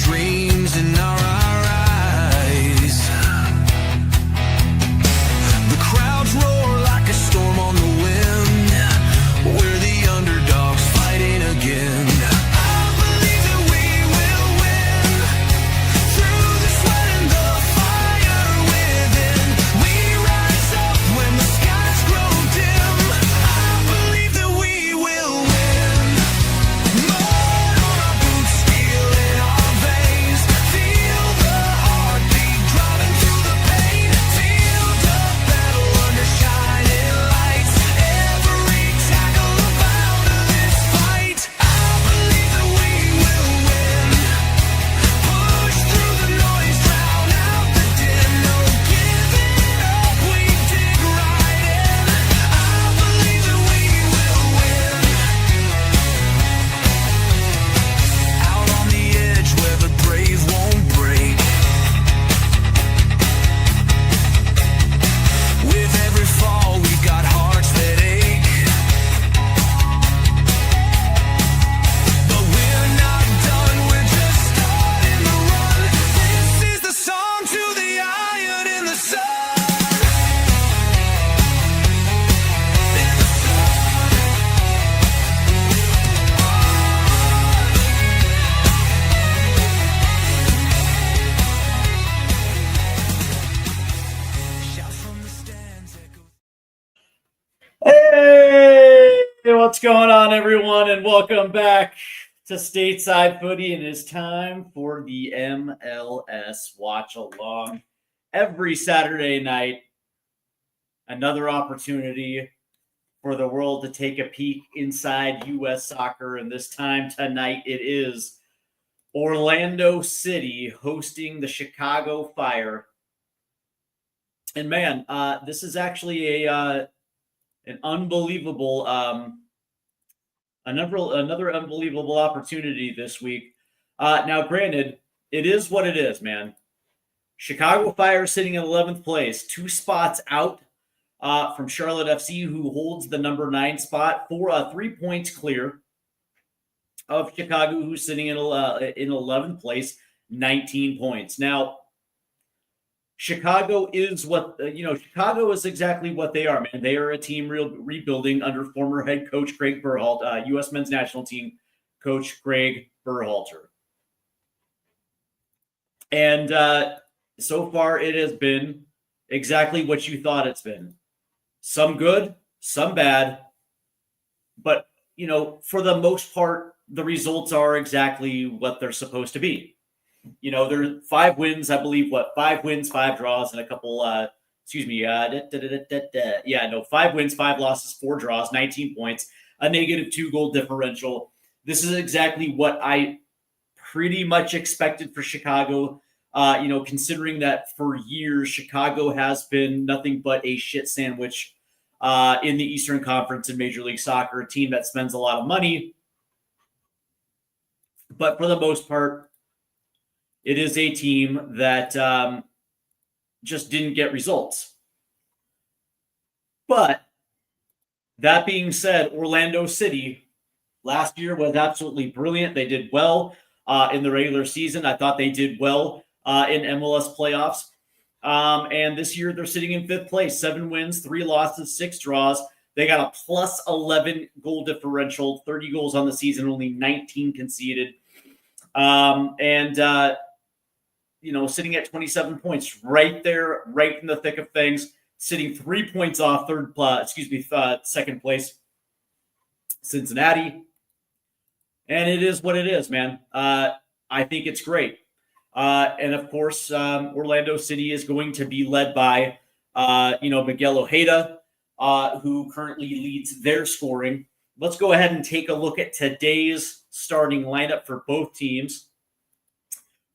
dreams in our eyes. The crowds roar like a storm on the wind. We're the underdogs fighting again. I believe that we will win. Through the sweat and the fire within, we rise up when the skies grow dim. I believe that we will win. Mud on our boots, steel in our veins. Feel the heartbeat driving through the pain. Field of battle under shining lights. Every tackle about this fight. I believe that we will win. Push through the noise, drown out the din. No giving up, we dig right in. I believe that we will win. Out on the edge where the brave won't break. With every fall, we've got hearts that ache. But we're not done, we're just starting the run. This is the song to the iron in the sun. Shouts from the stands echo. Hey, what's going on, everyone, and welcome back to Stateside Footy. And it's time for the MLS Watchalong every Saturday night. Another opportunity for the world to take a peek inside U.S. soccer, and this time tonight it is Orlando City hosting the Chicago Fire. And man, this is actually an unbelievable, another unbelievable opportunity this week. Now, granted, it is what it is, man. Chicago Fire sitting in 11th place, 2 spots out from Charlotte FC, who holds the number 9 spot, 3 points clear of Chicago, who's sitting in 11th place, 19 points. Now, Chicago is Chicago is exactly what they are, man. They are a team rebuilding under former head coach Greg Berhalter, U.S. men's national team coach Greg Berhalter. And so far it has been exactly what you thought it's been. Some good, some bad. But, for the most part, the results are exactly what they're supposed to be. There are 5 wins, I believe, 5 wins, 5 draws, and a couple, 5 wins, 5 losses, 4 draws, 19 points, a negative 2-goal differential. This is exactly what I pretty much expected for Chicago, considering that for years, Chicago has been nothing but a shit sandwich in the Eastern Conference in Major League Soccer, a team that spends a lot of money. But for the most part, it is a team that just didn't get results. But that being said, Orlando City last year was absolutely brilliant. They did well in the regular season. I thought they did well in MLS playoffs. And this year they're sitting in 5th place, 7 wins, 3 losses, 6 draws. They got a plus 11 goal differential, 30 goals on the season, only 19 conceded. Sitting at 27 points, right there, right in the thick of things, sitting 3 points off second place, Cincinnati. And it is what it is, man. I think it's great. And of course, Orlando City is going to be led by, Miguel Ojeda, who currently leads their scoring. Let's go ahead and take a look at today's starting lineup for both teams.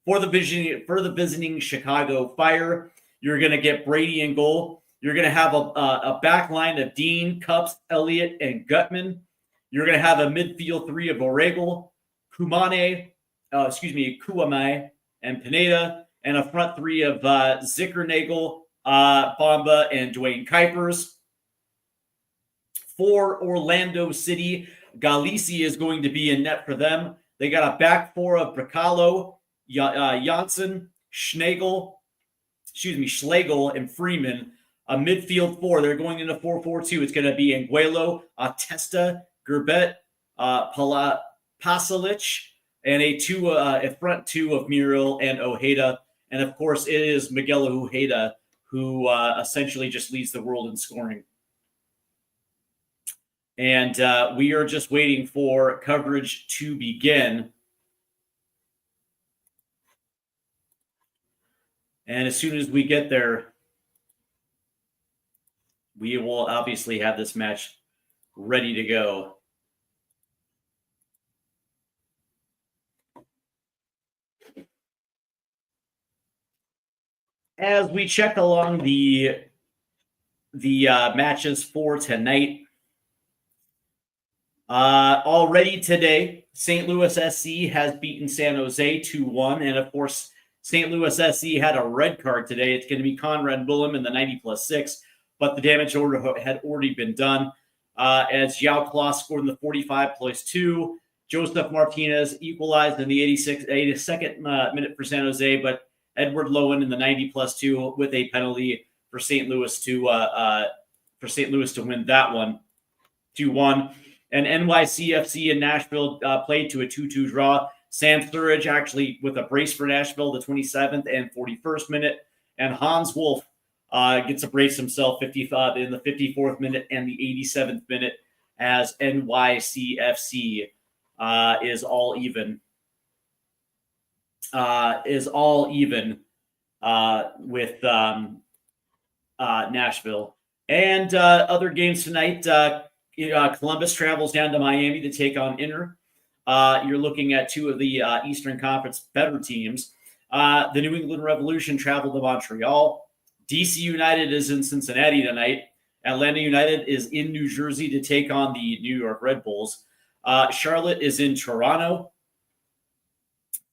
For the visiting Chicago Fire, you're going to get Brady in goal. You're going to have a back line of Dean, Cups, Elliott, and Gutman. You're going to have a midfield 3 of Oregel, Kouamé, and Pineda, and a front 3 of Zickernagel, Bamba, and Dwayne Kuipers. For Orlando City, Galisi is going to be in net for them. They got a back 4 of Bracalo, Janssen, Schlegel, and Freeman. A midfield four. They're going into 4-4-2. It's going to be Anguelo, Testa, Gerbet, Pasalic, and a front two of Muriel and Ojeda. And of course, it is Miguel Ojeda who essentially just leads the world in scoring. And we are just waiting for coverage to begin. And as soon as we get there, we will obviously have this match ready to go. As we check along the matches for tonight, already today, St. Louis SC has beaten San Jose 2-1, and of course, St. Louis SC had a red card today. It's going to be Conrad Bullen in the 90+6, but the damage order had already been done. As Yao Klaus scored in the 45+2, Joseph Martinez equalized in the 82nd minute for San Jose, but Edward Lowen in the 90+2 with a penalty for St. Louis to win that one 2-1. And NYCFC in Nashville played to a 2-2 draw. Sam Sturridge actually with a brace for Nashville, the 27th and 41st minute. And Hans Wolf gets a brace himself 55 in the 54th minute and the 87th minute as NYCFC is all even. With Nashville. And other games tonight, Columbus travels down to Miami to take on Inter. You're looking at two of the Eastern Conference better teams. The New England Revolution travel to Montreal. DC United is in Cincinnati tonight. Atlanta United is in New Jersey to take on the New York Red Bulls. Charlotte is in Toronto.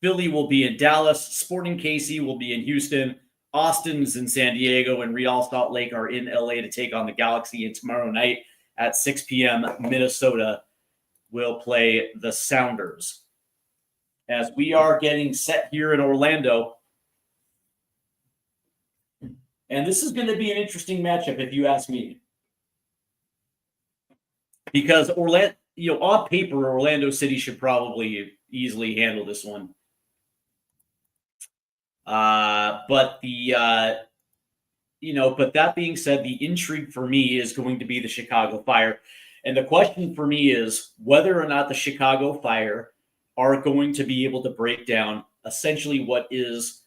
Philly will be in Dallas. Sporting KC will be in Houston. Austin's in San Diego, and Real Salt Lake are in LA to take on the Galaxy. And tomorrow night at 6 p.m., Minnesota will play the Sounders. As we are getting set here in Orlando, and this is going to be an interesting matchup if you ask me, because on paper, Orlando City should probably easily handle this one. But that being said, the intrigue for me is going to be the Chicago Fire. And the question for me is whether or not the Chicago Fire are going to be able to break down essentially what is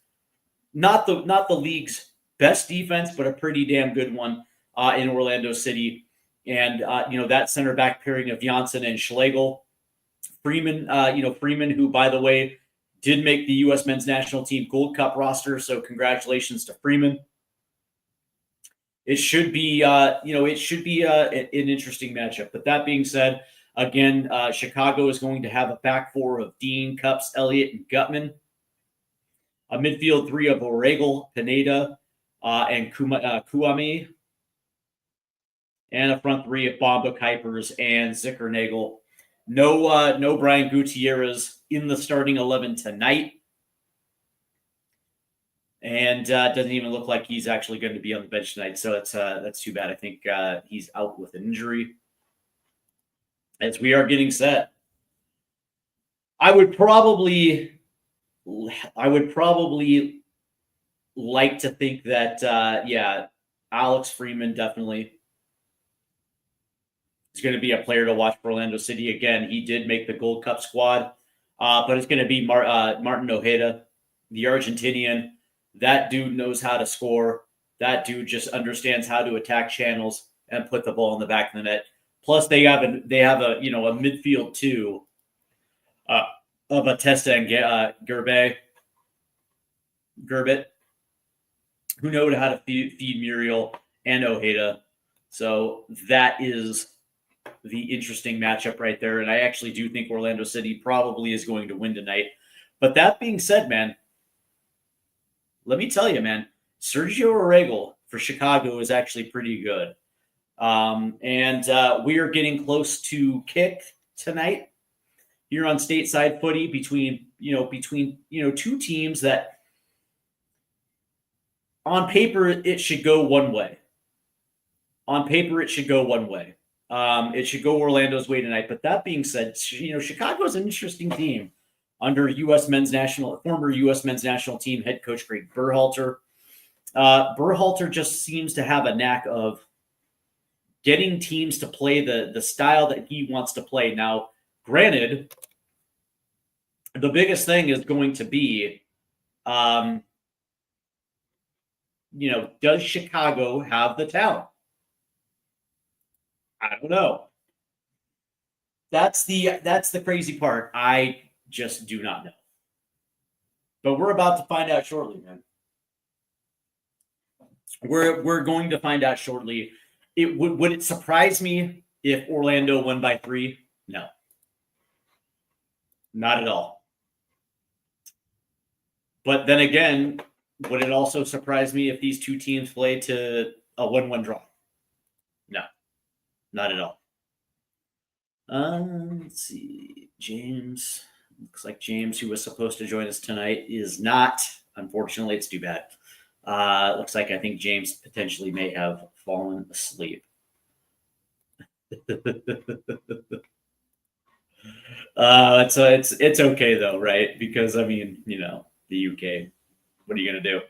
not the league's best defense, but a pretty damn good one in Orlando City. And, that center back pairing of Janssen and Schlegel. Freeman, who, by the way, did make the U.S. men's national team Gold Cup roster. So congratulations to Freeman. It should be, an interesting matchup. But that being said, again, Chicago is going to have a back four of Dean, Cups, Elliott, and Gutman. A midfield three of Oregel, Pineda, and Kouame. And a front three of Bomba, Kuipers, and Zickernagel. No Brian Gutierrez in the starting 11 tonight. And doesn't even look like he's actually going to be on the bench tonight. So that's too bad. I think he's out with an injury. As we are getting set, I would probably like to think that Alex Freeman definitely is going to be a player to watch for Orlando City. Again, he did make the Gold Cup squad, but it's going to be Martin Ojeda, the Argentinian. That dude knows how to score. That dude just understands how to attack channels and put the ball in the back of the net. Plus, they have a midfield too of Testa and Gerbet, who know how to feed Muriel and Ojeda. So that is the interesting matchup right there. And I actually do think Orlando City probably is going to win tonight. But that being said, man, let me tell you, man, Sergio Oregel for Chicago is actually pretty good. And we are getting close to kick tonight. here on stateside footy between two teams that on paper it should go one way. On paper it should go one way. It should go Orlando's way tonight. But that being said, Chicago's an interesting team under former U.S. men's national team head coach Greg Berhalter. Berhalter just seems to have a knack of getting teams to play the style that he wants to play. Now, granted, the biggest thing is going to be, does Chicago have the talent? I don't know. That's the crazy part. I just do not know. But we're about to find out shortly, man. We're going to find out shortly. Would it surprise me if Orlando won by 3? No. Not at all. But then again, would it also surprise me if these two teams play to a 1-1 draw? No. Not at all. Let's see. James. Looks like James, who was supposed to join us tonight, is not. Unfortunately, it's too bad. Looks like I think James potentially may have fallen asleep. It's okay though, right? Because I mean, the UK. What are you gonna do?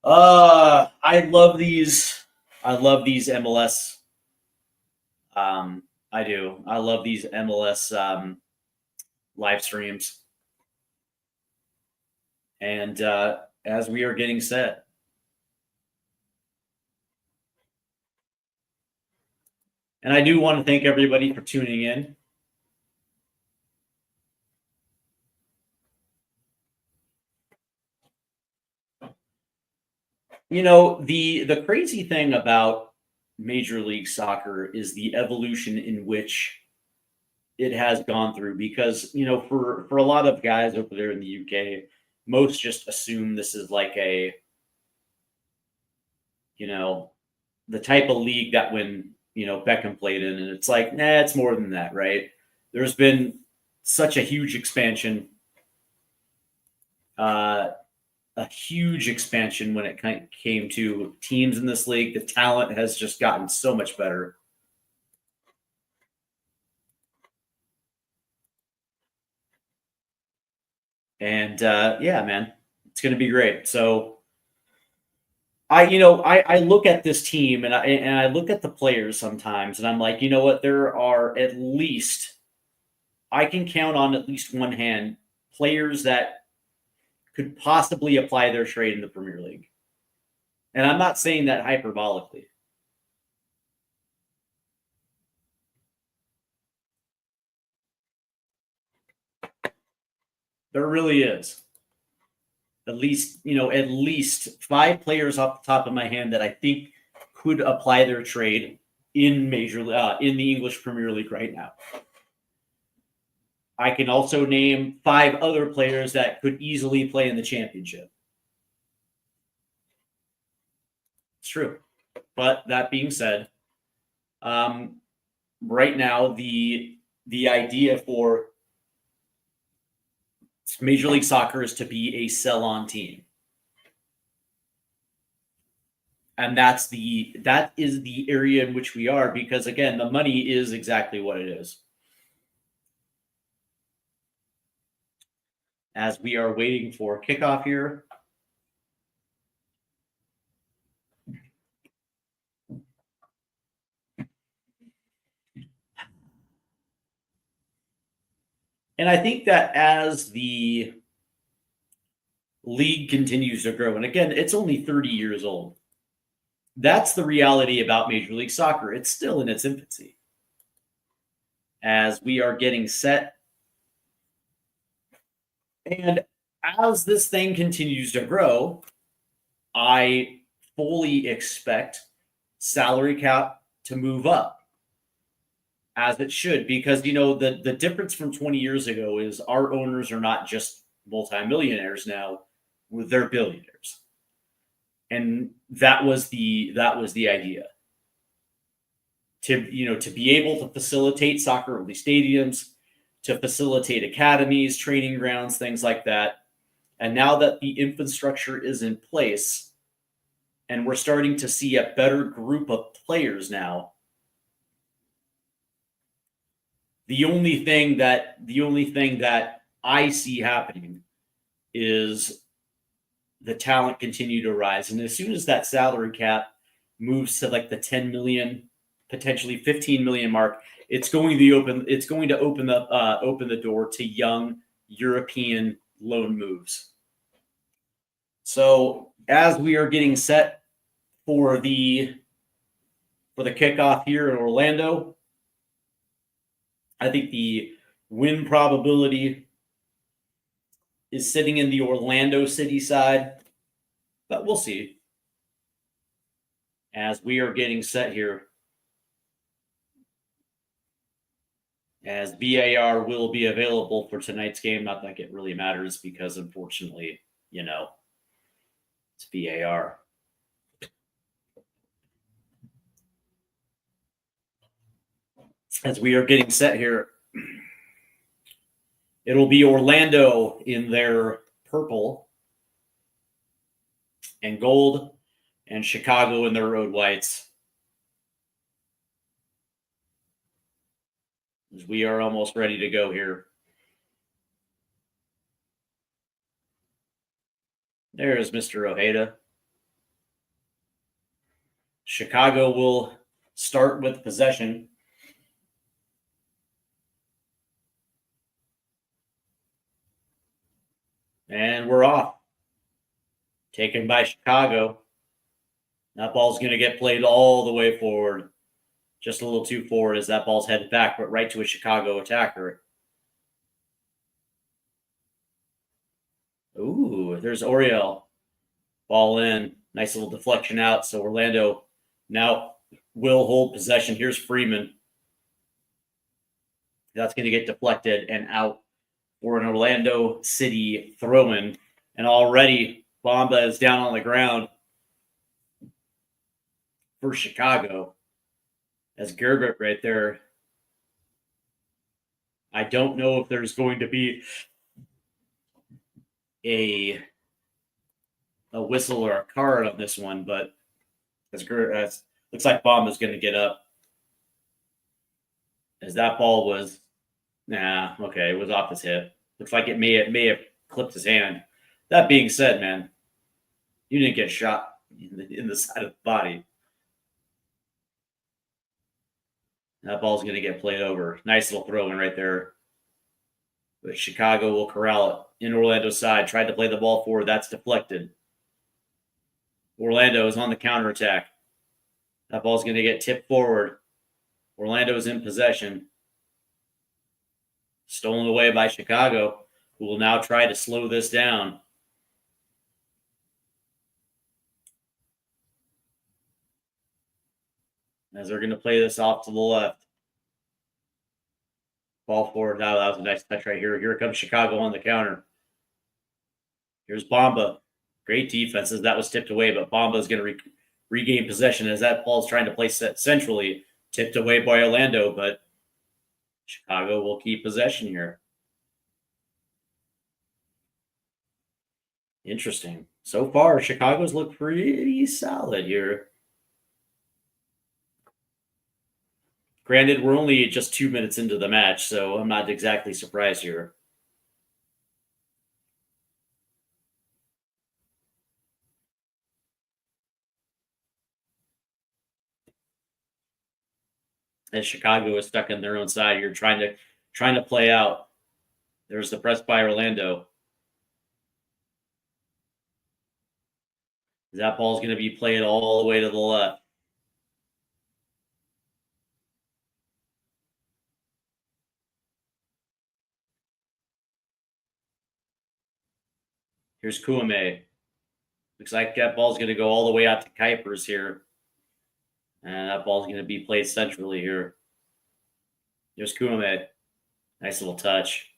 I love these. I love these MLS. I do. I love these MLS live streams. And as we are getting set, and I do want to thank everybody for tuning in. The crazy thing about Major League Soccer is the evolution in which it has gone through, because for a lot of guys over there in the UK, most just assume this is like a the type of league that when Beckham played in, and it's like, nah, it's more than that, right? There's been such a huge expansion, when it came to teams in this league. The talent has just gotten so much better. And yeah, man, it's going to be great. So I look at this team and I look at the players sometimes, and I'm like, you know what? There are I can count on at least one hand players that could possibly apply their trade in the Premier League. And I'm not saying that hyperbolically. There really is. At least 5 players off the top of my hand that I think could apply their trade in the English Premier League right now. I can also name 5 other players that could easily play in the Championship. It's true. But that being said, right now the idea for Major League Soccer is to be a sell-on team. And that is the area in which we are, because again, the money is exactly what it is. As we are waiting for kickoff here. And I think that as the league continues to grow, and again, it's only 30 years old. That's the reality about Major League Soccer. It's still in its infancy. As we are getting set, and as this thing continues to grow, I fully expect salary cap to move up, as it should, because the difference from 20 years ago is our owners are not just multimillionaires now, they're billionaires. And that was the idea. to be able to facilitate soccer-only stadiums, to facilitate academies, training grounds, things like that. And now that the infrastructure is in place, and we're starting to see a better group of players now, the only thing that I see happening is the talent continue to rise. And as soon as that salary cap moves to like the 10 million, potentially 15 million mark, it's going to open the door to young European loan moves. So as we are getting set for the kickoff here in Orlando, I think the win probability is sitting in the Orlando City side, but we'll see as we are getting set here. As VAR will be available for tonight's game. Not like it really matters because, unfortunately, it's VAR. As we are getting set here, it'll be Orlando in their purple and gold, and Chicago in their road whites. As we are almost ready to go here. There's Mr. Ojeda. Chicago will start with possession. And we're off. Taken by Chicago. That ball's going to get played all the way forward. Just a little too forward as that ball's headed back, but right to a Chicago attacker. Ooh, there's Oriel. Ball in. Nice little deflection out. So Orlando now will hold possession. Here's Freeman. That's going to get deflected and out for an Orlando City throw-in. And already Bamba is down on the ground for Chicago. As Gerbert right there. I don't know if there's going to be a whistle or a card on this one, but looks like Bamba is going to get up. As that ball was, it was off his hip. Looks like it may have clipped his hand. That being said, man, you didn't get shot in the side of the body. That ball's going to get played over. Nice little throw in right there. But Chicago will corral it in Orlando's side. Tried to play the ball forward. That's deflected. Orlando is on the counterattack. That ball's going to get tipped forward. Orlando is in possession. Stolen away by Chicago, who will now try to slow this down. As they're going to play this off to the left. Ball forward. That was a nice touch right here. Here comes Chicago on the counter. Here's Bamba. Great defense as that was tipped away, but Bamba is going to regain possession as that ball is trying to play set centrally. Tipped away by Orlando, but Chicago will keep possession here. Interesting. So far, Chicago's looked pretty solid here. Granted, we're only just 2 minutes into the match, so I'm not exactly surprised here. As Chicago is stuck in their own side here, trying to play out. There's the press by Orlando. That ball's going to be played all the way to the left. Here's Kouame. Looks like that ball's going to go all the way out to Kuipers here. And that ball's going to be played centrally here. Here's Kouame. Nice little touch.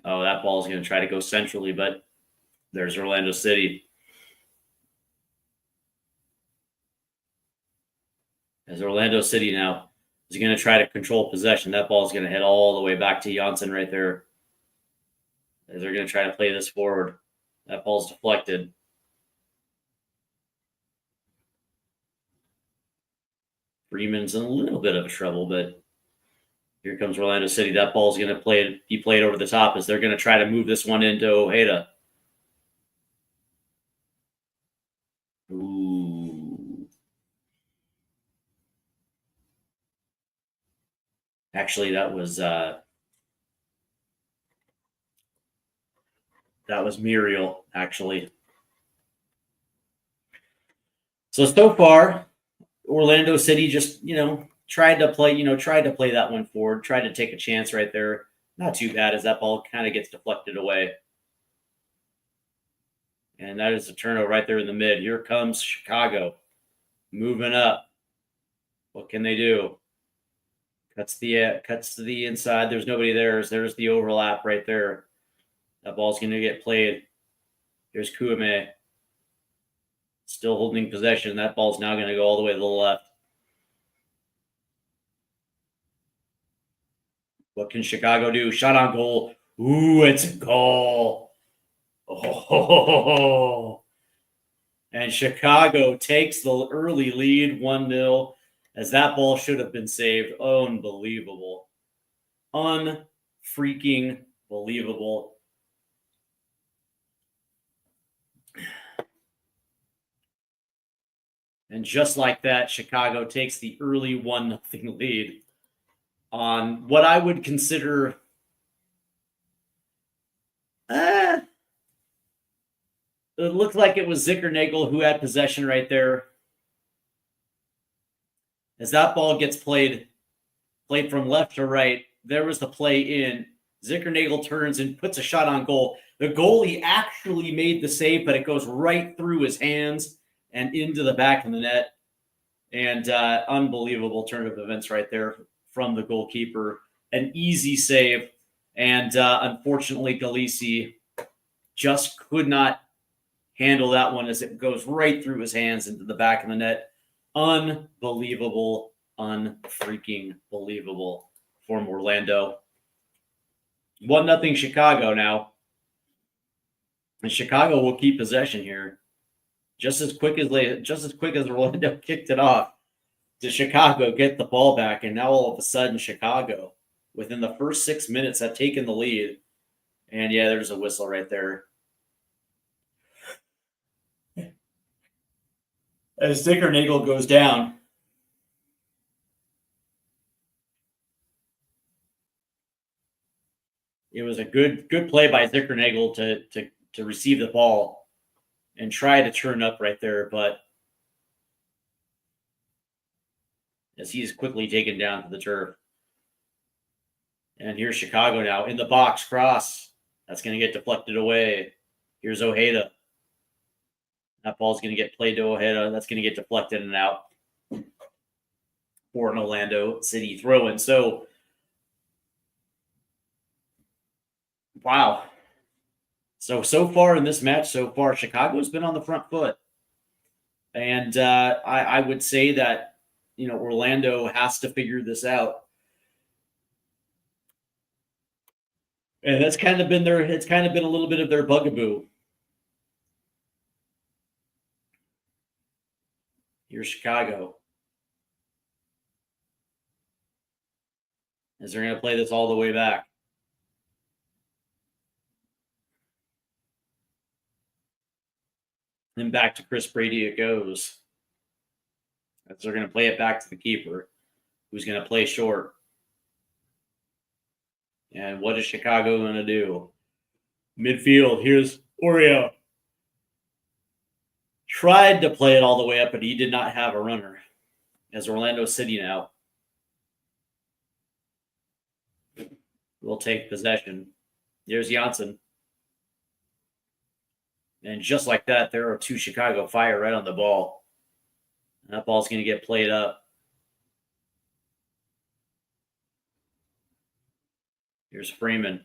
Oh, that ball's going to try to go centrally, but there's Orlando City. As Orlando City now is going to try to control possession. That ball is going to head all the way back to Janssen right there. As they're going to try to play this forward. That ball's deflected. Freeman's in a little bit of trouble, but here comes Orlando City. That ball's going to be played over the top as they're going to try to move this one into Ojeda. Ooh. Actually, that was Muriel, actually. So far, Orlando City just, tried to play that one forward, tried to take a chance right there. Not too bad as that ball kind of gets deflected away. And that is a turnover right there in the mid. Here comes Chicago moving up. What can they do? Cuts to the inside. There's nobody there. There's the overlap right there. That ball's going to get played. Here's Kouame. Still holding possession. That ball's now going to go all the way to the left. What can Chicago do? Shot on goal. Ooh, it's a goal. Oh. And Chicago takes the early lead 1-0 as that ball should have been saved. Unbelievable. Unfreaking believable. And just like that, Chicago takes the early 1-0 lead on what I would consider it looked like it was Zickernagel who had possession right there. As that ball gets played from left to right, there was the play in. Zickernagel turns and puts a shot on goal. The goalie actually made the save, but it goes right through his hands and into the back of the net. And unbelievable turn of events right there from the goalkeeper. An easy save. And unfortunately, Galisi just could not handle that one as it goes right through his hands into the back of the net. Unbelievable, unfreaking believable from Orlando. 1-0 Chicago now. And Chicago will keep possession here. Just as quick as Orlando kicked it off, did Chicago get the ball back, and now all of a sudden Chicago, within the first 6 minutes, have taken the lead. And yeah, there's a whistle right there. As Zickernagel goes down. It was a good play by Zickernagel to receive the ball and try to turn up right there, but as he's quickly taken down to the turf. And here's Chicago now in the box, cross. That's going to get deflected away. Here's Ojeda. That ball's going to get played to Ojeda. That's going to get deflected and out for an Orlando City throw-in. So, wow. So far in this match, Chicago's been on the front foot. And I would say that, Orlando has to figure this out. And it's kind of been a little bit of their bugaboo. Here's Chicago. As they're going to play this all the way back. Then back to Chris Brady it goes. As they're going to play it back to the keeper, who's going to play short. And what is Chicago going to do? Midfield, here's Oreo. Tried to play it all the way up, but he did not have a runner. As Orlando City now will take possession. There's Janssen. And just like that, there are two Chicago Fire right on the ball. And that ball's going to get played up. Here's Freeman.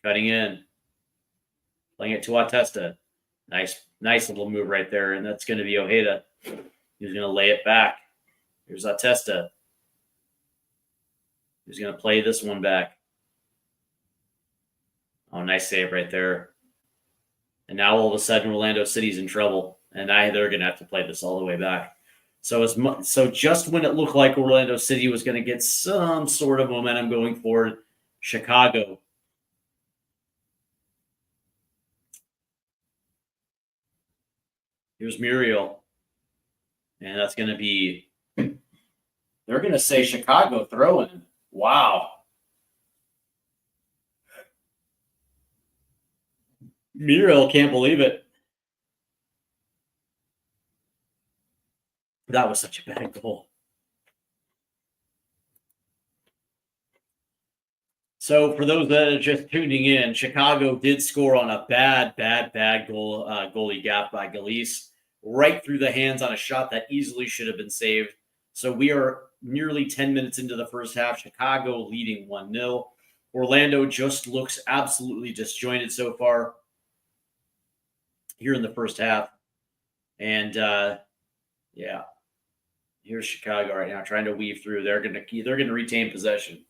Cutting in. Playing it to Atesta. Nice little move right there. And that's going to be Ojeda. He's going to lay it back. Here's Atesta. Who's going to play this one back? Oh, nice save right there. And now all of a sudden, Orlando City's in trouble, and they're going to have to play this all the way back. So just when it looked like Orlando City was going to get some sort of momentum going forward, Chicago. Here's Muriel. And that's going to be, they're going to say Chicago throw-in. Wow. Muriel can't believe it. That was such a bad goal. So for those that are just tuning in, Chicago did score on a bad goal, goalie gap by Galice, right through the hands on a shot that easily should have been saved. So we are nearly 10 minutes into the first half. Chicago leading 1-0. Orlando just looks absolutely disjointed so far here in the first half. And yeah, here's Chicago right now trying to weave through. They're gonna retain possession.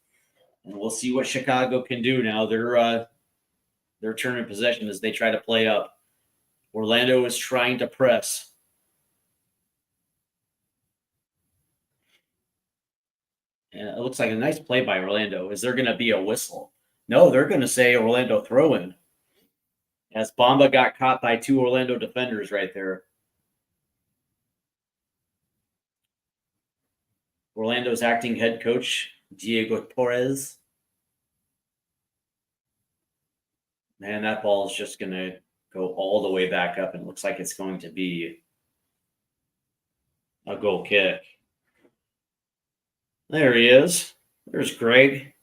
And we'll see what Chicago can do now. They're turning possession as they try to play up. Orlando is trying to press. And it looks like a nice play by Orlando. Is there going to be a whistle? No, they're going to say Orlando throw-in. As Bamba got caught by two Orlando defenders right there. Orlando's acting head coach, Diego Torres. Man, that ball is just going to go all the way back up, and it looks like it's going to be a goal kick. There he is. There's Greg,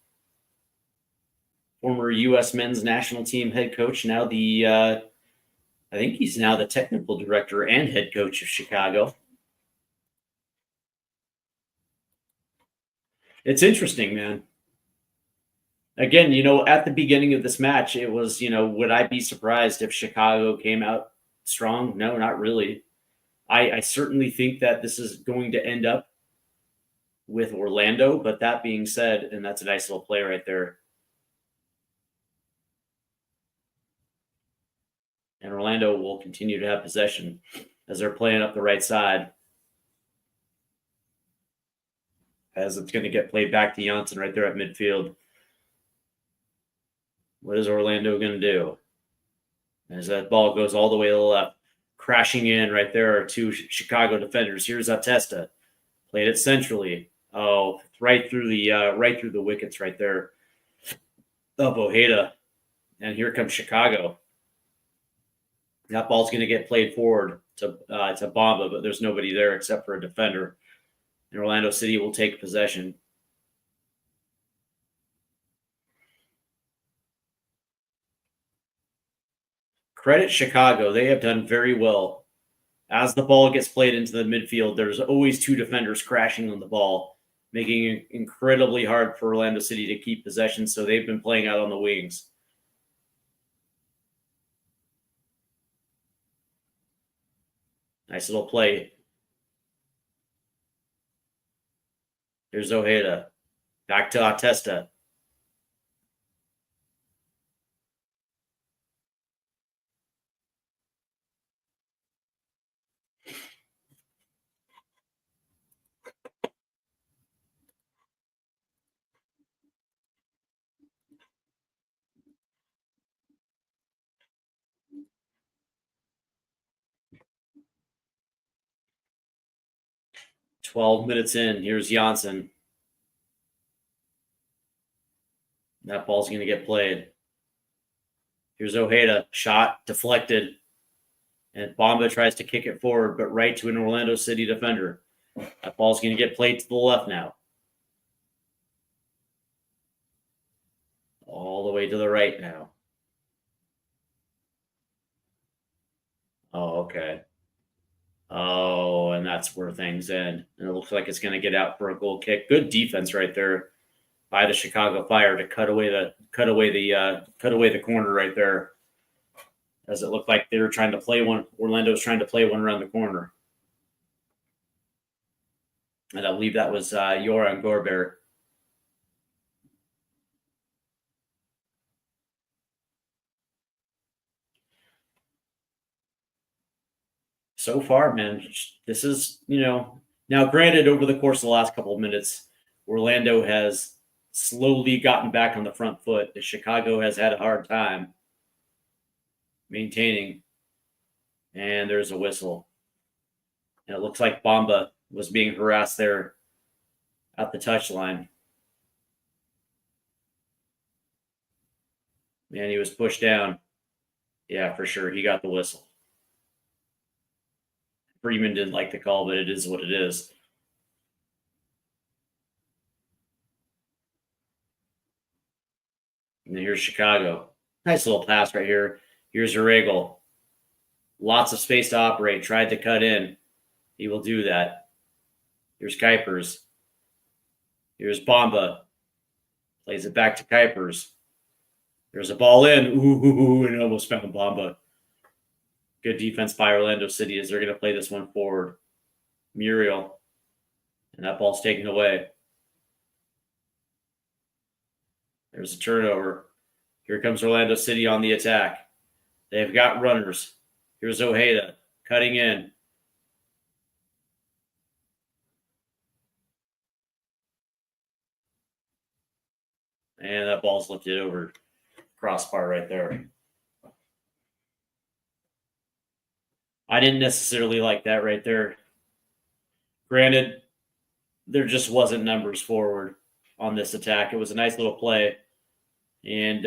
former U.S. men's national team head coach. Now I think he's now the technical director and head coach of Chicago. It's interesting, man. Again, at the beginning of this match, it was, would I be surprised if Chicago came out strong? No, not really. I certainly think that this is going to end up with Orlando, but that being said, and that's a nice little play right there. And Orlando will continue to have possession as they're playing up the right side. As it's going to get played back to Janssen right there at midfield. What is Orlando going to do? As that ball goes all the way to the left, crashing in right there are two Chicago defenders. Here's Atesta, played it centrally. Oh, right through the wickets right there of Ojeda. And here comes Chicago. That ball's going to get played forward to Bamba, but there's nobody there except for a defender. And Orlando City will take possession. Credit Chicago. They have done very well. As the ball gets played into the midfield, there's always two defenders crashing on the ball, making it incredibly hard for Orlando City to keep possession, so they've been playing out on the wings. Nice little play. Here's Ojeda. Back to Atesta. "12 minutes in. Here's Janssen. That ball's going to get played. Here's Ojeda. Shot deflected. And Bamba tries to kick it forward, but right to an Orlando City defender. That ball's going to get played to the left now. All the way to the right now. Oh, okay. Oh, and that's where things end. And it looks like it's going to get out for a goal kick. Good defense right there by the Chicago Fire to cut away the corner right there. As it looked like they were trying to play one. Orlando's trying to play one around the corner. And I believe that was Joran Gorber. So far, man, this is, now granted, over the course of the last couple of minutes, Orlando has slowly gotten back on the front foot. Chicago has had a hard time maintaining. And there's a whistle. And it looks like Bamba was being harassed there at the touchline. Man, he was pushed down. Yeah, for sure. He got the whistle. Freeman didn't like the call, but it is what it is. And here's Chicago. Nice little pass right here. Here's Uragel. Lots of space to operate. Tried to cut in. He will do that. Here's Kuipers. Here's Bamba. Plays it back to Kuipers. There's a ball in. Ooh, and it almost found Bamba. Good defense by Orlando City as they're going to play this one forward. Muriel. And that ball's taken away. There's a turnover. Here comes Orlando City on the attack. They've got runners. Here's Ojeda cutting in. And that ball's lifted over crossbar right there. I didn't necessarily like that right there. Granted, there just wasn't numbers forward on this attack. It was a nice little play. And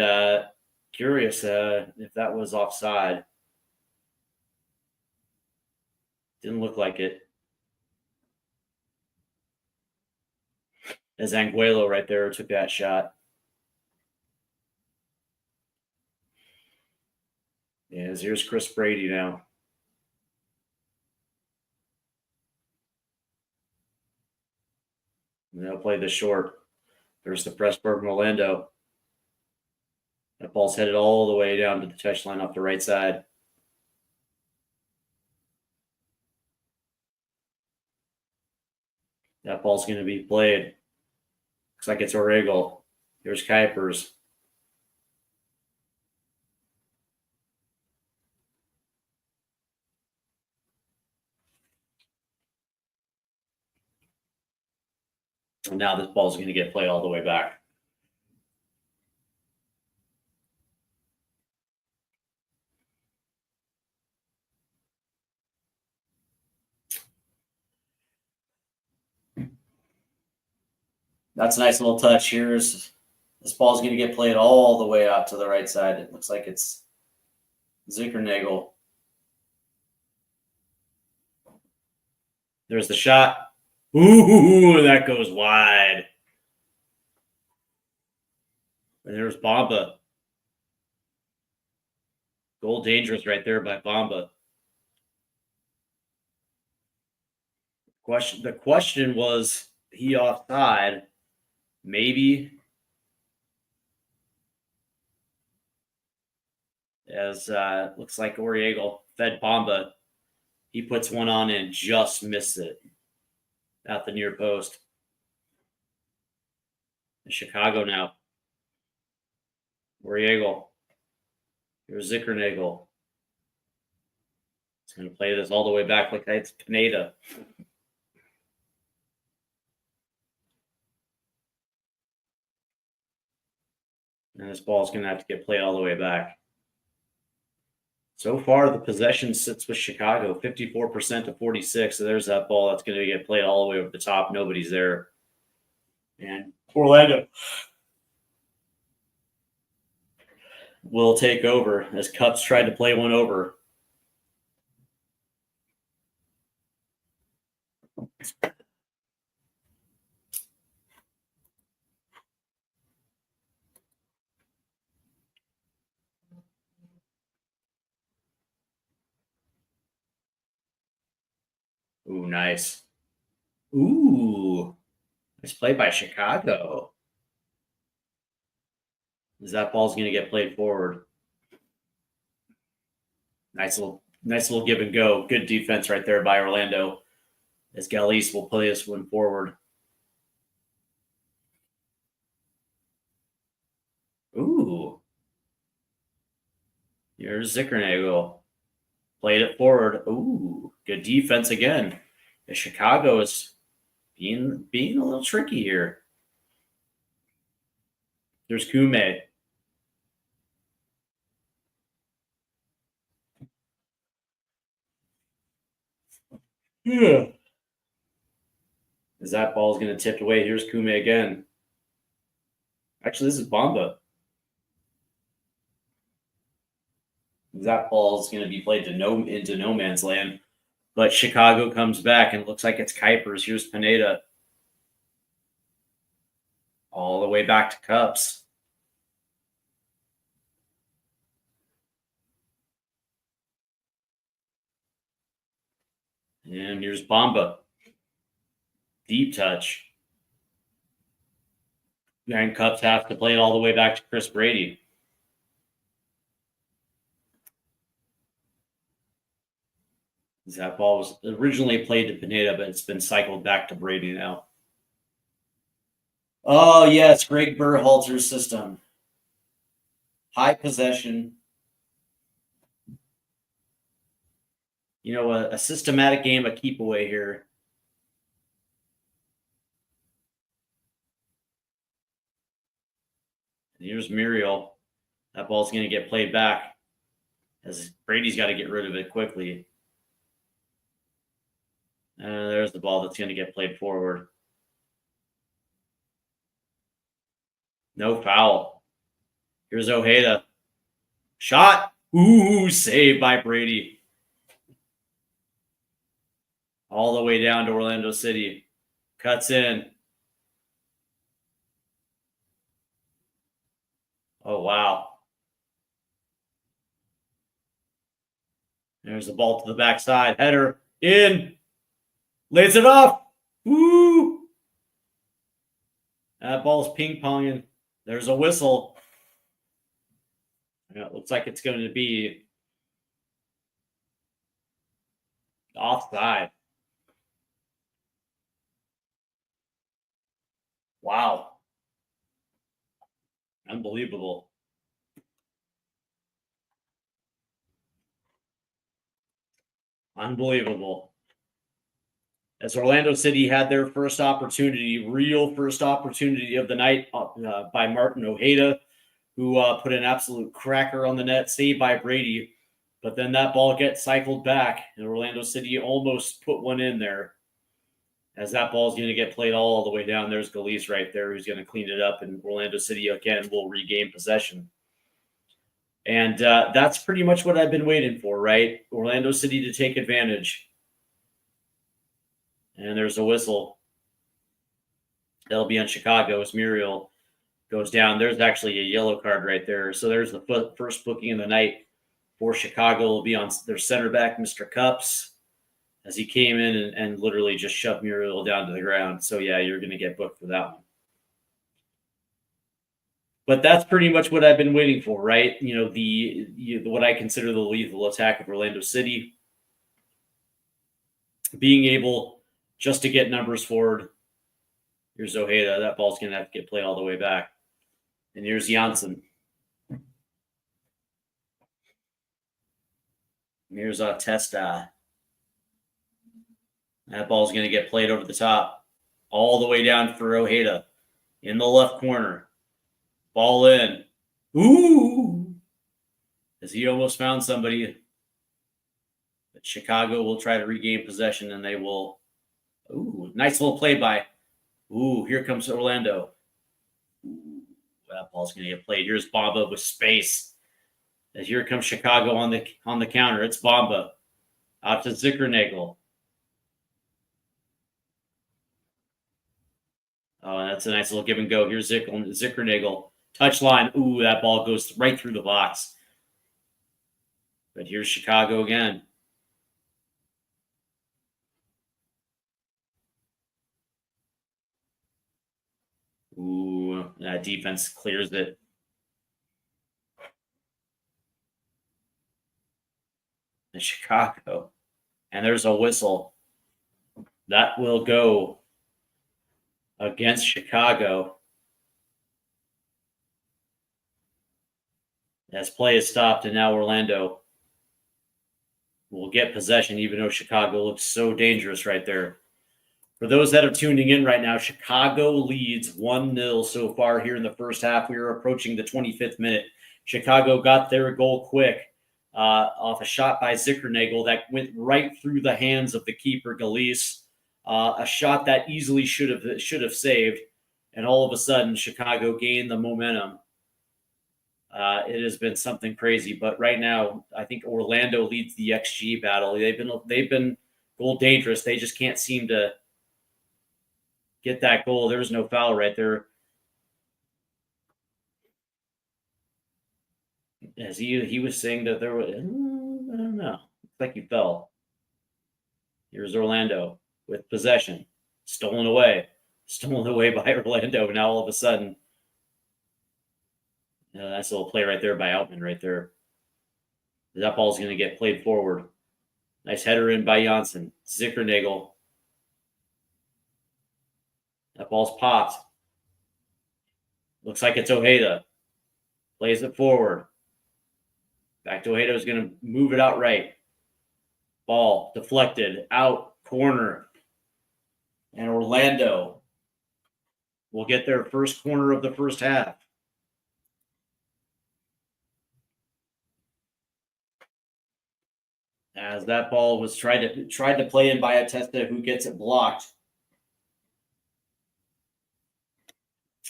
curious if that was offside. Didn't look like it. As Anguelo right there took that shot. Yeah, here's Chris Brady now. And they'll play this short. There's the press from Orlando. That ball's headed all the way down to the touchline off the right side. That ball's going to be played. Looks like it's Oragel. Here's Kuipers. And now this ball's going to get played all the way back. That's a nice little touch. This ball's going to get played all the way out to the right side. It looks like it's Zickernagel. There's the shot. Ooh, that goes wide. And there's Bamba. Goal dangerous right there by Bamba. The question was, he offside? Maybe. As looks like Oragel fed Bamba. He puts one on and just missed it at the near post. In Chicago now. Oragel. Here's Zickernagel. He's going to play this all the way back like it's Pineda. And this ball is going to have to get played all the way back. So far, the possession sits with Chicago, 54% to 46. So there's that ball that's going to get played all the way over the top. Nobody's there. And Orlando will take over as Cups tried to play one over. Ooh, nice. Ooh, nice play by Chicago. As that ball's going to get played forward. Nice little give and go. Good defense right there by Orlando. as Galise will play this one forward. Ooh. Here's Zickernagel. Played it forward. Ooh, good defense again. The Chicago is being a little tricky here. There's Kume. Yeah. As that ball's going to tip away. Here's Kume again. Actually, this is Bamba. That ball is going to be played into no man's land. But Chicago comes back and it looks like it's Kuipers. Here's Pineda. All the way back to Cups. And here's Bamba. Deep touch. And Cups have to play it all the way back to Chris Brady. That ball was originally played to Pineda, but it's been cycled back to Brady now. Oh, yes, Greg Berhalter's system. High possession. You know, a systematic game, a keep away here. And here's Muriel. That ball's going to get played back as Brady's got to get rid of it quickly. There's the ball that's going to get played forward. No foul. Here's Ojeda. Shot. Ooh, saved by Brady. All the way down to Orlando City. Cuts in. Oh, wow. There's the ball to the backside. Header in. Lays it off. Woo! That ball's ping-ponging. There's a whistle. Yeah, it looks like it's going to be offside. Wow. Unbelievable. Unbelievable. As Orlando City had their first opportunity, real first opportunity of the night by Martin Ojeda, who put an absolute cracker on the net, saved by Brady. But then that ball gets cycled back, and Orlando City almost put one in there. As that ball is going to get played all the way down, there's Galise right there who's going to clean it up, and Orlando City again will regain possession. And that's pretty much what I've been waiting for, right? Orlando City to take advantage. And there's a whistle. That'll be on Chicago as Muriel goes down. There's actually a yellow card right there. So there's the first booking of the night for Chicago. Will be on their center back, Mr. Cups, as he came in and literally just shoved Muriel down to the ground. So, yeah, you're going to get booked for that one. But that's pretty much what I've been waiting for, right? You know, what I consider the lethal attack of Orlando City. Being able just to get numbers forward. Here's Ojeda. That ball's going to have to get played all the way back. And here's Janssen. Here's Testa. That ball's going to get played over the top. All the way down for Ojeda. In the left corner. Ball in. Ooh! As he almost found somebody. But Chicago will try to regain possession, and they will. Ooh, nice little play by. Ooh, here comes Orlando. Ooh, that ball's going to get played. Here's Bamba with space. And here comes Chicago on the counter. It's Bamba. Out to Zickernagel. Oh, that's a nice little give and go. Here's Zickernagel. Touchline. Ooh, that ball goes right through the box. But here's Chicago again. Ooh, that defense clears it. And Chicago. And there's a whistle. That will go against Chicago as play is stopped, and now Orlando will get possession, even though Chicago looks so dangerous right there. For those that are tuning in right now, Chicago leads 1-0 so far here in the first half. We are approaching the 25th minute. Chicago got their goal quick off a shot by Zickernagel that went right through the hands of the keeper, Galice. A shot that easily should have saved. And all of a sudden, Chicago gained the momentum. It has been something crazy, but right now, I think Orlando leads the XG battle. They've been goal dangerous. They just can't seem to get that goal. There's no foul right there. As he was saying that there was, I don't know, it's like he fell. Here's Orlando with possession, stolen away by Orlando. Now all of a sudden, nice little play right there by Outman right there. That ball's going to get played forward. Nice header in by Janssen. Zickernagel. That ball's popped. Looks like it's Ojeda. Plays it forward. Back to Ojeda, is going to move it out right. Ball deflected out corner. And Orlando will get their first corner of the first half. As that ball was tried to play in by Atesta, who gets it blocked.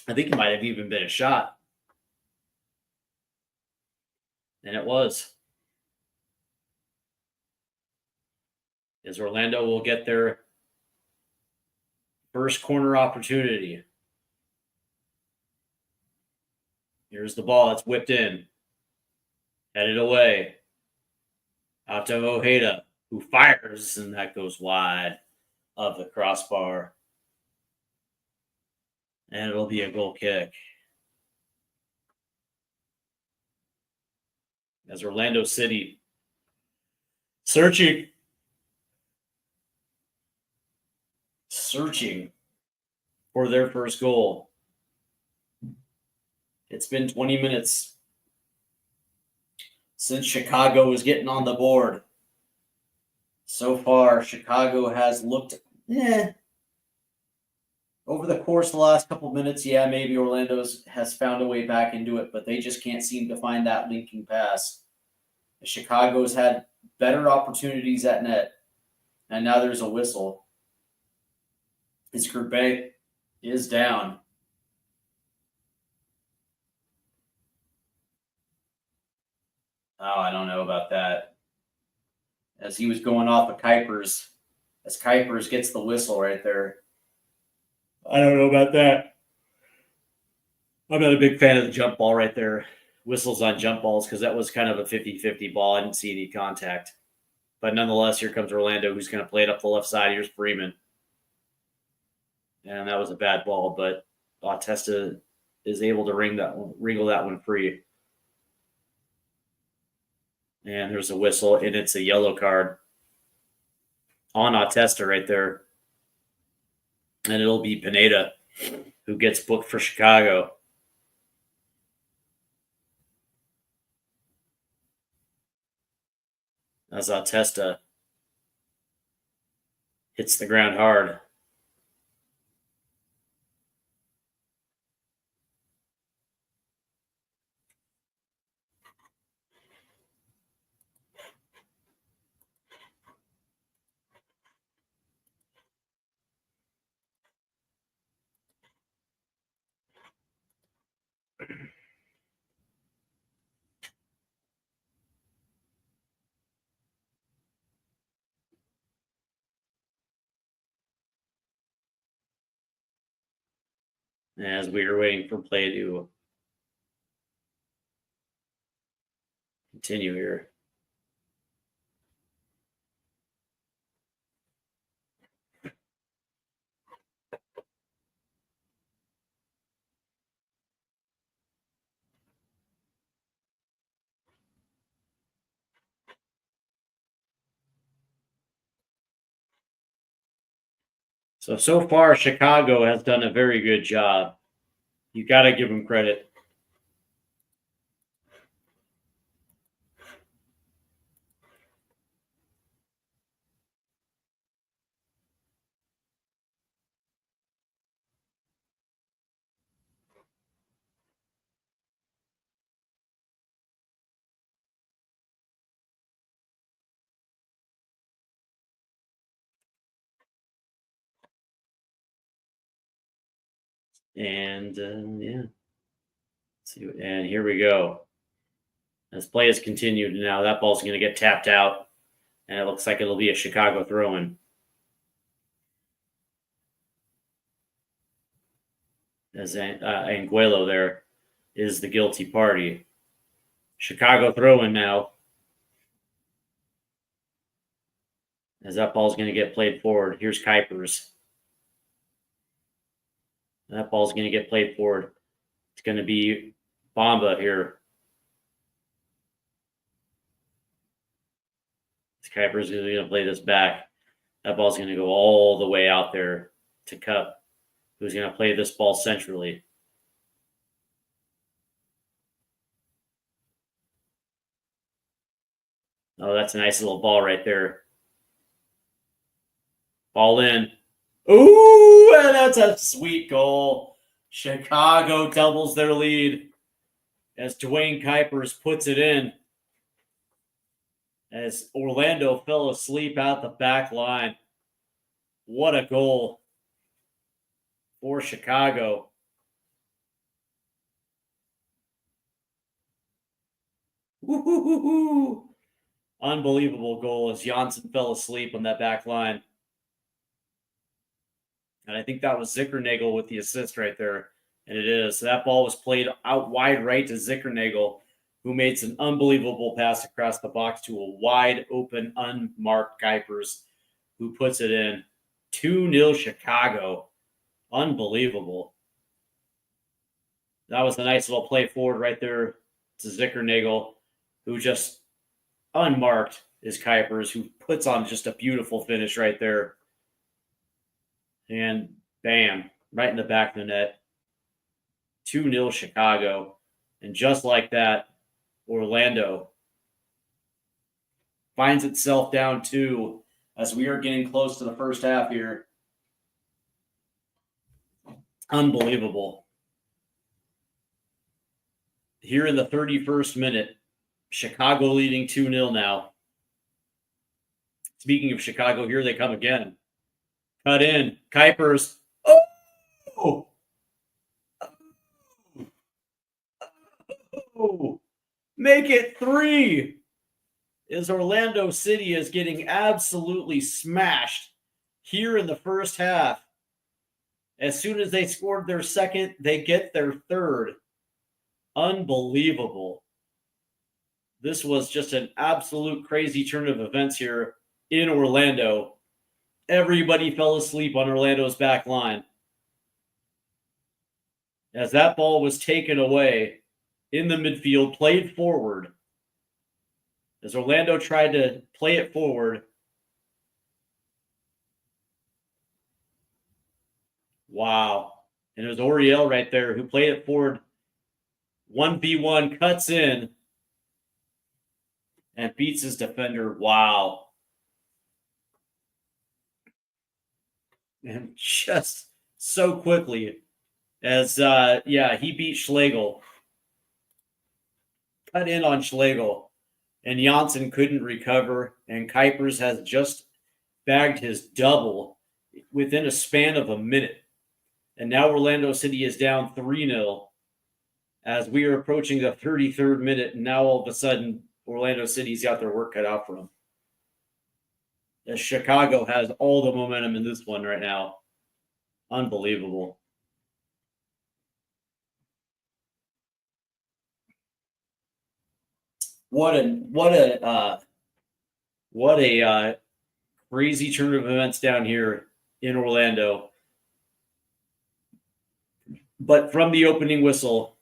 I think it might have even been a shot. And it was. As Orlando will get their first corner opportunity. Here's the ball. It's whipped in. Headed away. Out to Ojeda, who fires, and that goes wide of the crossbar. And it'll be a goal kick. As Orlando City searching for their first goal. It's been 20 minutes since Chicago was getting on the board. So far, Chicago has looked over the course of the last couple of minutes. Yeah, maybe Orlando has found a way back into it, but they just can't seem to find that linking pass. Chicago's had better opportunities at net, and now there's a whistle. His group A is down. Oh, I don't know about that. As he was going off of Kuipers, as Kuipers gets the whistle right there. I don't know about that. I'm not a big fan of the jump ball right there. Whistles on jump balls, because that was kind of a 50-50 ball. I didn't see any contact. But nonetheless, here comes Orlando, who's going to play it up the left side. Here's Freeman. And that was a bad ball, but Bautista is able to wrinkle that one free. And there's a whistle, and it's a yellow card on Bautista right there. And it'll be Pineda who gets booked for Chicago. As Bautista hits the ground hard. As we are waiting for play to continue here. So far, Chicago has done a very good job. You got to give them credit. And yeah, and here we go. As play has continued, now that ball's going to get tapped out, and it looks like it'll be a Chicago throw-in. As Angulo there is the guilty party. Chicago throw-in now. As that ball's going to get played forward. Here's Kuipers. That ball's going to get played forward. It's going to be Bamba here. Kuipers is going to play this back. That ball's going to go all the way out there to Cup, who's going to play this ball centrally. Oh, that's a nice little ball right there. Ball in. Ooh, and that's a sweet goal. Chicago doubles their lead as Dwayne Kuipers puts it in. As Orlando fell asleep out the back line. What a goal for Chicago. Woo-hoo-hoo-hoo. Unbelievable goal as Janssen fell asleep on that back line. And I think that was Zickernagel with the assist right there. And it is. So that ball was played out wide right to Zickernagel, who made an unbelievable pass across the box to a wide open, unmarked Kuipers, who puts it in. 2-0 Chicago. Unbelievable. That was a nice little play forward right there to Zickernagel, who just unmarked is Kuipers, who puts on just a beautiful finish right there. And bam, right in the back of the net. 2-0 Chicago. And just like that, Orlando finds itself down 2 as we are getting close to the first half here. Unbelievable. Here in the 31st minute, Chicago leading 2-0 now. Speaking of Chicago, here they come again. Cut in. Kuipers. Oh! Oh! Make it 3! As Orlando City is getting absolutely smashed here in the first half. As soon as they scored their second, they get their third. Unbelievable. This was just an absolute crazy turn of events here in Orlando. Everybody fell asleep on Orlando's back line. As that ball was taken away in the midfield, played forward. As Orlando tried to play it forward. Wow. And it was Oriel right there who played it forward. 1v1, cuts in. And beats his defender. Wow. And just so quickly as, he beat Schlegel. Cut in on Schlegel. And Janssen couldn't recover. And Kuipers has just bagged his double within a span of a minute. And now Orlando City is down 3-0 as we are approaching the 33rd minute. And now all of a sudden, Orlando City's got their work cut out for them. As Chicago has all the momentum in this one right now. Unbelievable. What a crazy turn of events down here in Orlando. But from the opening whistle,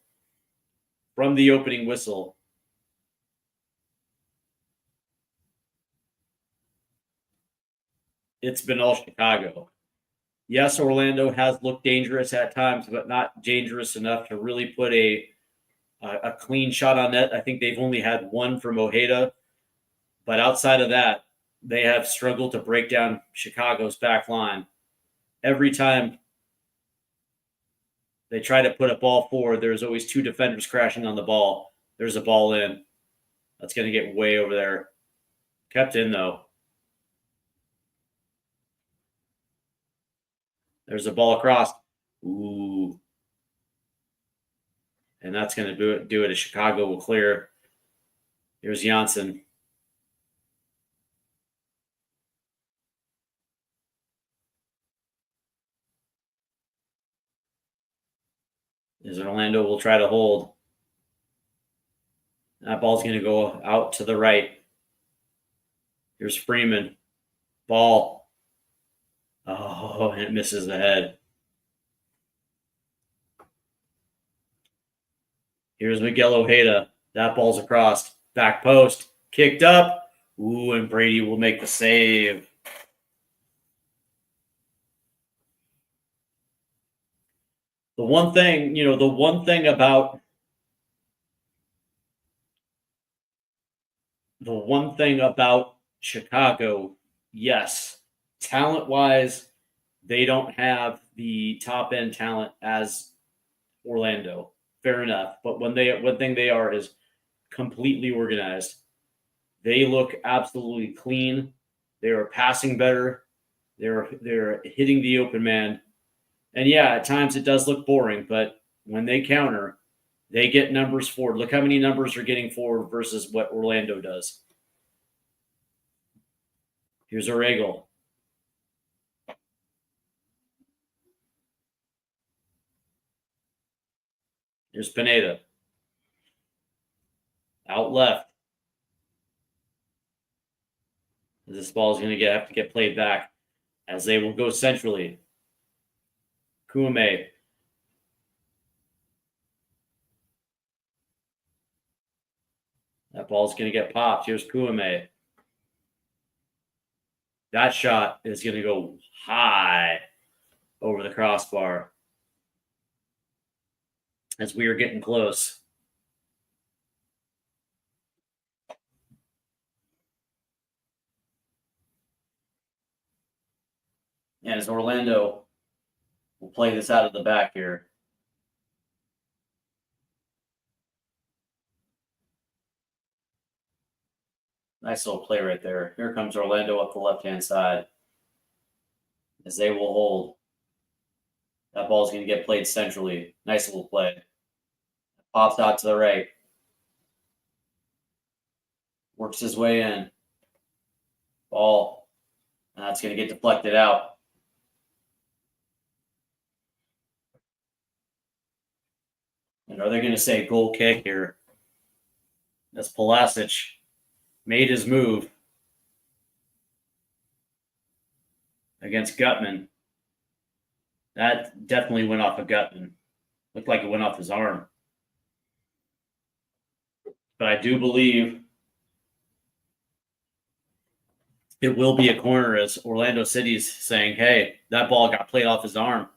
it's been all Chicago. Yes, Orlando has looked dangerous at times, but not dangerous enough to really put a clean shot on net. I think they've only had one from Ojeda, but outside of that, they have struggled to break down Chicago's back line. Every time they try to put a ball forward, there's always two defenders crashing on the ball. There's a ball in. That's going to get way over there. Kept in, though. There's a ball across. Ooh. And that's going to do it. Chicago will clear. Here's Janssen. As Orlando will try to hold. That ball's going to go out to the right. Here's Freeman. Ball. Oh, and it misses the head. Here's Miguel Ojeda. That ball's across. Back post. Kicked up. Ooh, and Brady will make the save. The one thing about Chicago, yes, talent-wise, they don't have the top-end talent as Orlando. Fair enough. But one thing they are is completely organized. They look absolutely clean. They are passing better. They're hitting the open man. And yeah, at times it does look boring, but when they counter, they get numbers forward. Look how many numbers are getting forward versus what Orlando does. Here's Oregel. Here's Pineda. Out left. This ball is going to have to get played back as they will go centrally. Kuame. That ball's going to get popped. Here's Kuame. That shot is going to go high over the crossbar as we are getting close. And as Orlando will play this out of the back here. Nice little play right there. Here comes Orlando up the left-hand side as they will hold. That ball's going to get played centrally. Nice little play. Pops out to the right. Works his way in. Ball. And that's going to get deflected out. And are they going to say goal kick here? That's Pulisic. Made his move against Gutman. That definitely went off of Gutman. Looked like it went off his arm. But I do believe it will be a corner as Orlando City's saying, hey, that ball got played off his arm.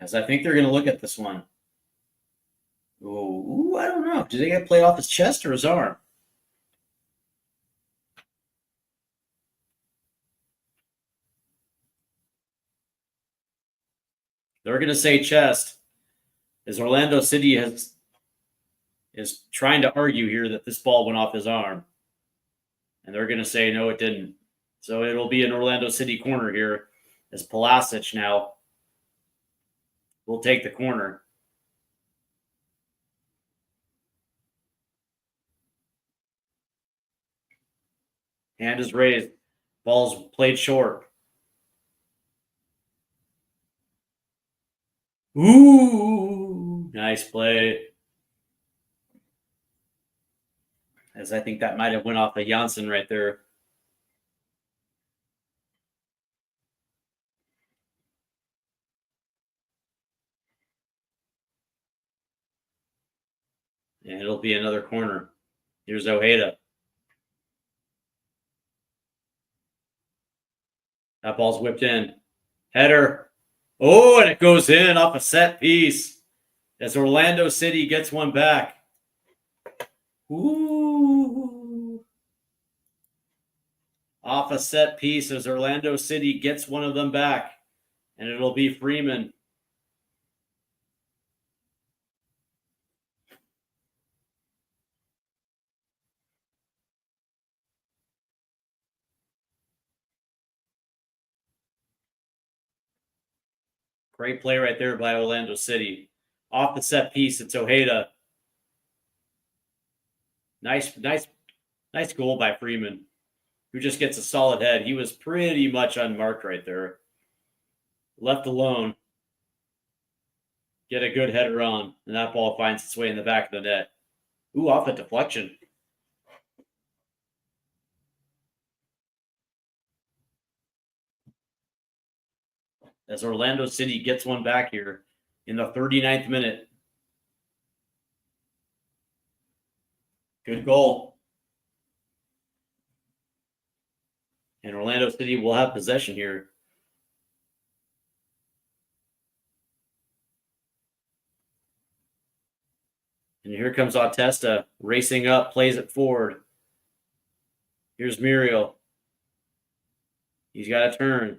As I think they're going to look at this one. Ooh, I don't know. Did they get played off his chest or his arm? They're going to say chest, as Orlando City is trying to argue here that this ball went off his arm. And they're going to say, no, it didn't. So it'll be an Orlando City corner here as Pulisic now will take the corner. Hand is raised. Ball's played short. Ooh, nice play. As I think that might have went off of Janssen right there. And it'll be another corner. Here's Ojeda. That ball's whipped in. Header. Oh, and it goes in off a set piece as Orlando City gets one back. Ooh. Off a set piece as Orlando City gets one of them back. And it'll be Freeman. Great play right there by Orlando City. Off the set piece, it's Ojeda. Nice goal by Freeman, who just gets a solid head. He was pretty much unmarked right there. Left alone. Get a good header on, and that ball finds its way in the back of the net. Ooh, off a deflection. As Orlando City gets one back here in the 39th minute. Good goal. And Orlando City will have possession here. And here comes Autesta racing up, plays it forward. Here's Muriel. He's got a turn.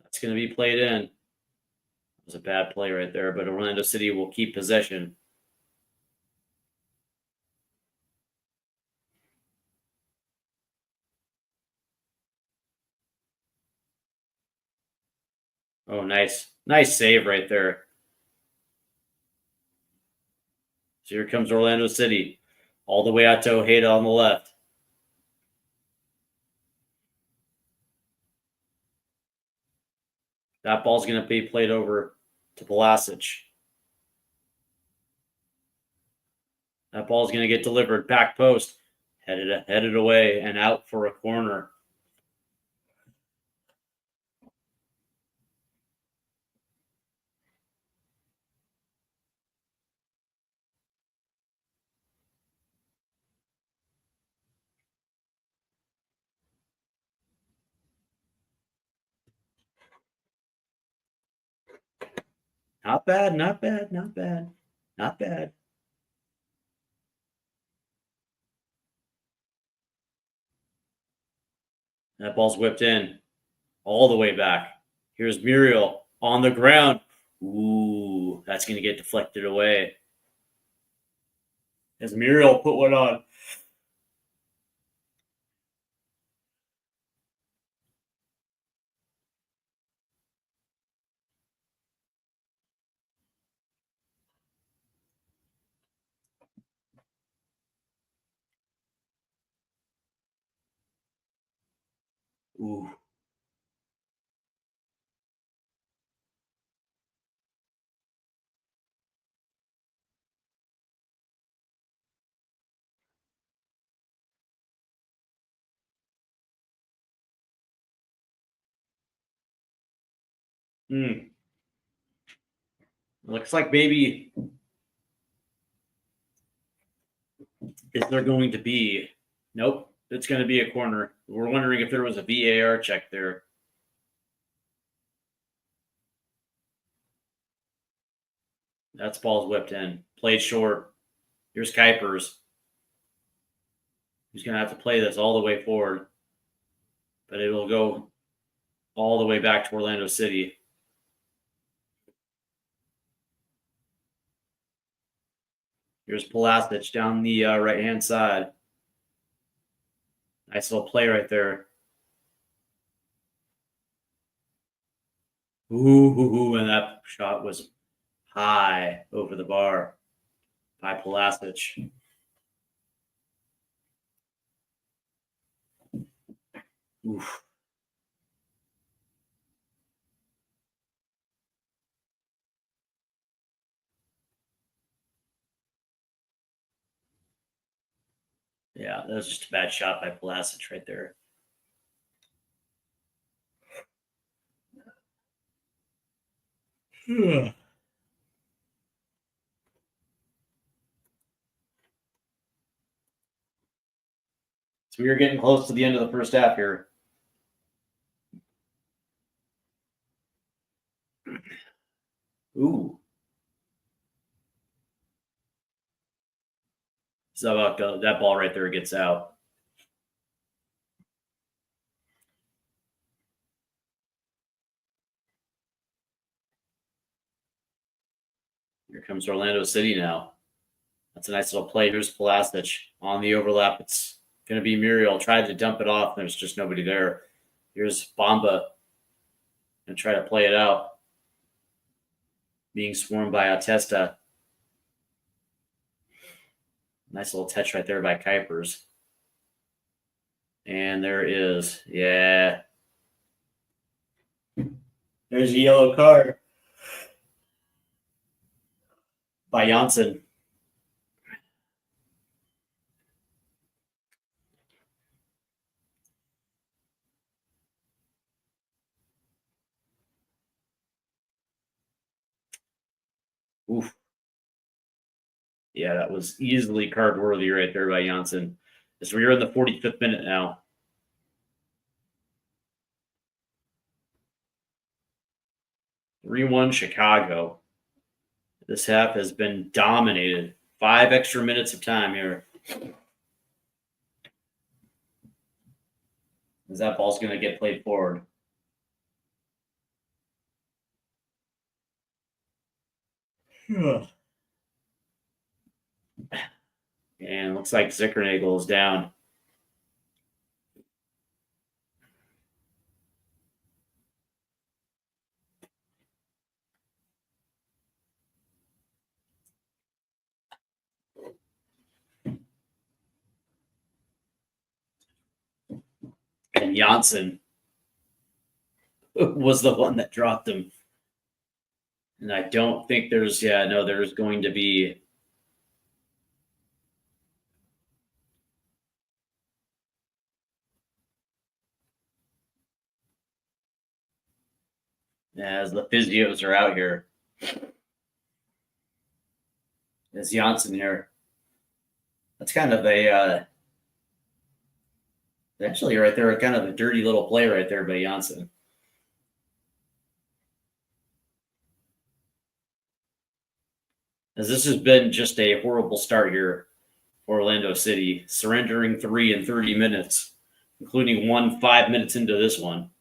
That's going to be played in. It was a bad play right there, but Orlando City will keep possession. Oh, nice. Nice save right there. So here comes Orlando City, all the way out to Ojeda on the left. That ball's going to be played over to Pulisic. That ball's going to get delivered back post, headed away and out for a corner. Not bad, not bad, not bad, not bad. That ball's whipped in all the way back. Here's Muriel on the ground. Ooh, that's going to get deflected away. As Muriel put one on. Ooh. Looks like maybe is there going to be? Nope, it's going to be a corner. We're wondering if there was a VAR check there. That's ball's whipped in. Played short. Here's Kuipers. He's going to have to play this all the way forward. But it will go all the way back to Orlando City. Here's Pulisic down the right-hand side. Nice little play right there. Ooh, and that shot was high over the bar by Pulisic. Oof. Yeah, that was just a bad shot by Pulisic right there. So we are getting close to the end of the first half here. Ooh. So that ball right there gets out. Here comes Orlando City now. That's a nice little play. Here's Pulasic on the overlap. It's going to be Muriel. Tried to dump it off. There's just nobody there. Here's Bamba. And try to play it out. Being swarmed by Atesta. Nice little touch right there by Kuipers. And there is, yeah. There's a yellow card by Janssen. Oof. Yeah, that was easily card worthy right there by Janssen. So we're in the 45th minute now. 3-1 Chicago. This half has been dominated. 5 extra minutes of time here. As that ball's going to get played forward. And looks like Zickernagel is down. And Janssen was the one that dropped him. And I don't think there's going to be. As the physios are out here. There's Janssen here. That's kind of actually right there, kind of a dirty little play right there by Janssen. As this has been just a horrible start here for Orlando City, surrendering 3 in 30 minutes, including 1 5 minutes into this one.